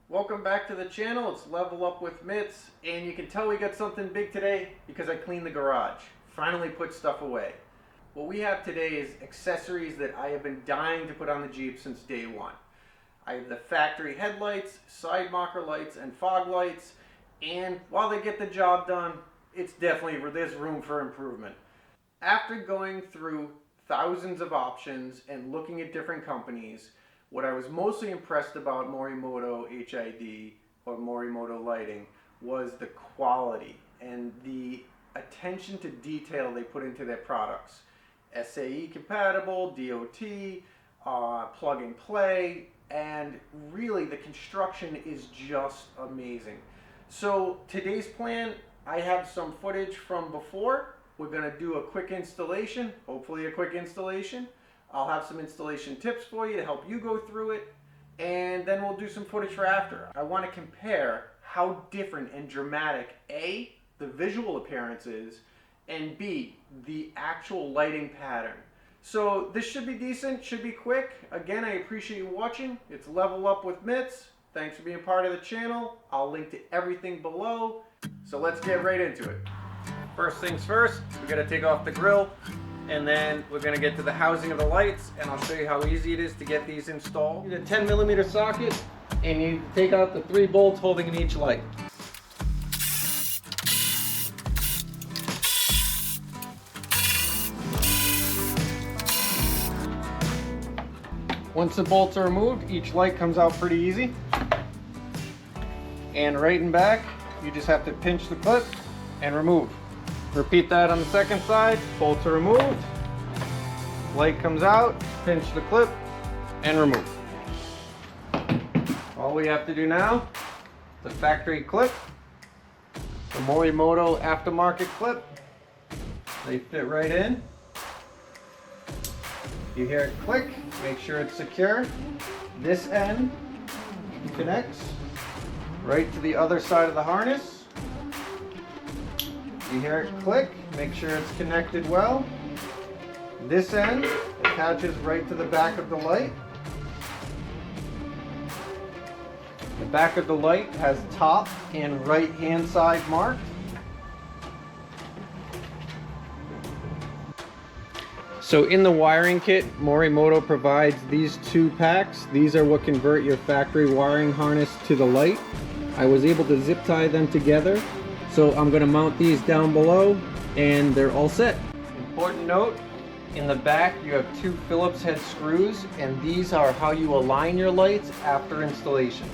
Welcome back to the channel. It's Level Up with Mitz, and you can tell we got something big today because I cleaned the garage. Finally put stuff away. What we have today is accessories that I have been dying to put on the Jeep since day one. I have the factory headlights, side marker lights, and fog lights, and while they get the job done, there's room for improvement. After going through thousands of options and looking at different companies, what I was mostly impressed about MorimotoHID or Morimoto lighting was the quality and the attention to detail they put into their products. SAE compatible, DOT, plug and play, and really the construction is just amazing. So today's plan, I have some footage from before. We're going to do a quick installation, hopefully a quick installation. I'll have some installation tips for you to help you go through it, and then we'll do some footage for after. I want to compare how different and dramatic A, the visual appearance is, and B, the actual lighting pattern. So this should be decent, should be quick. Again, I appreciate you watching. It's Level Up with Mitz. Thanks for being part of the channel. I'll link to everything below. So let's get right into it. First things first, we got to take off the grill. And then we're going to get to the housing of the lights, and I'll show you how easy it is to get these installed. You need a 10mm socket, and you take out the 3 bolts holding in each light. Once the bolts are removed, each light comes out pretty easy. And right and back, you just have to pinch the clip and remove. Repeat that on the second side. Bolts are removed, light comes out, pinch the clip, and remove. All we have to do now, the factory clip, the Morimoto aftermarket clip, they fit right in. You hear it click, make sure it's secure. This end connects right to the other side of the harness. You hear it click, make sure it's connected well. This end attaches right to the back of the light. The back of the light has top and right hand side marked. So in the wiring kit, Morimoto provides these 2 packs. These are what convert your factory wiring harness to the light. I was able to zip tie them together. So I'm going to mount these down below, and they're all set. Important note, in the back you have 2 Phillips head screws, and these are how you align your lights after installation.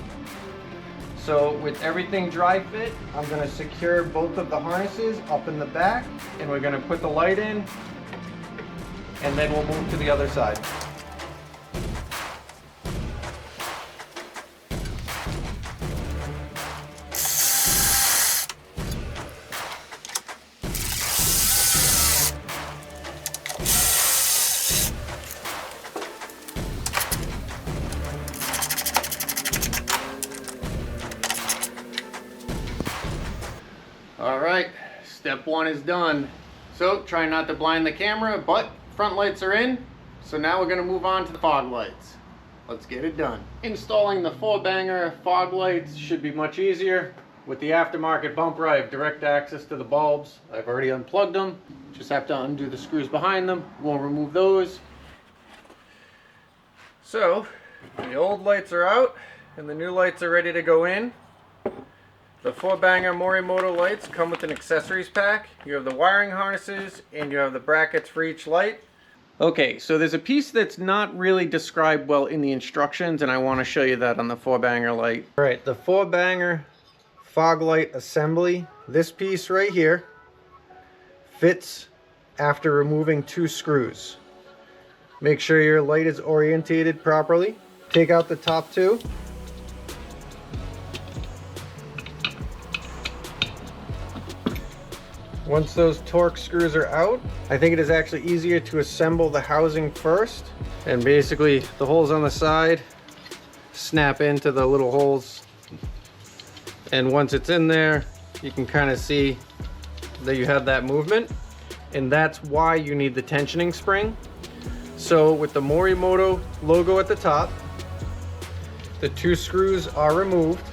So with everything dry fit, I'm going to secure both of the harnesses up in the back, and we're going to put the light in, and then we'll move to the other side. Alright, step 1 is done. So try not to blind the camera, but front lights are in. So now we're going to move on to the fog lights. Let's get it done. Installing the 4-banger fog lights should be much easier. With the aftermarket bumper, I have direct access to the bulbs. I've already unplugged them. Just have to undo the screws behind them. We'll remove those. So the old lights are out and the new lights are ready to go in. The 4-banger Morimoto lights come with an accessories pack. You have the wiring harnesses and you have the brackets for each light. Okay, so there's a piece that's not really described well in the instructions, and I want to show you that on the 4-banger light. All right, the 4-banger fog light assembly. This piece right here fits after removing 2 screws. Make sure your light is orientated properly. Take out the top 2. Once those torque screws are out, I think it is actually easier to assemble the housing first. And basically the holes on the side snap into the little holes. And once it's in there, you can kind of see that you have that movement. And that's why you need the tensioning spring. So with the Morimoto logo at the top, The 2 screws are removed.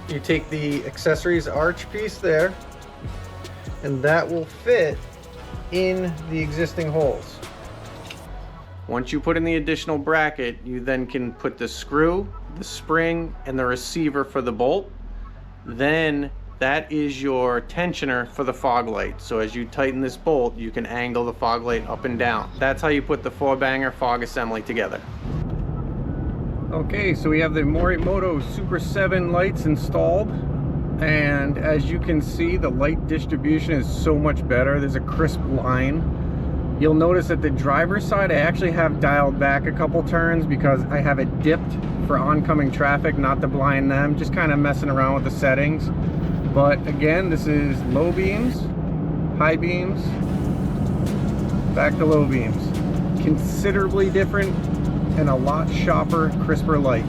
You take the accessories arch piece there, and that will fit in the existing holes. Once you put in the additional bracket, you then can put the screw, the spring, and the receiver for the bolt. Then that is your tensioner for the fog light. So as you tighten this bolt, you can angle the fog light up and down. That's how you put the 4-banger fog assembly together. Okay, so we have the Morimoto Super 7 lights installed, and as you can see, the light distribution is so much better. There's a crisp line. You'll notice that the driver's side I actually have dialed back a couple turns because I have it dipped for oncoming traffic, not to blind them, just kind of messing around with the settings. But again, this is low beams, high beams, back to low beams. Considerably different and a lot sharper, crisper light.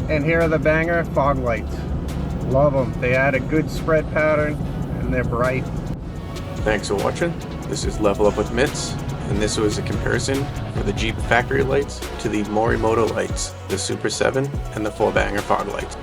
And here are the banger fog lights. Love them. They add a good spread pattern and they're bright. Thanks for watching. This is Level Up with Mitz, and this was a comparison for the Jeep factory lights to the Morimoto lights, the Super 7 and the 4-banger fog lights.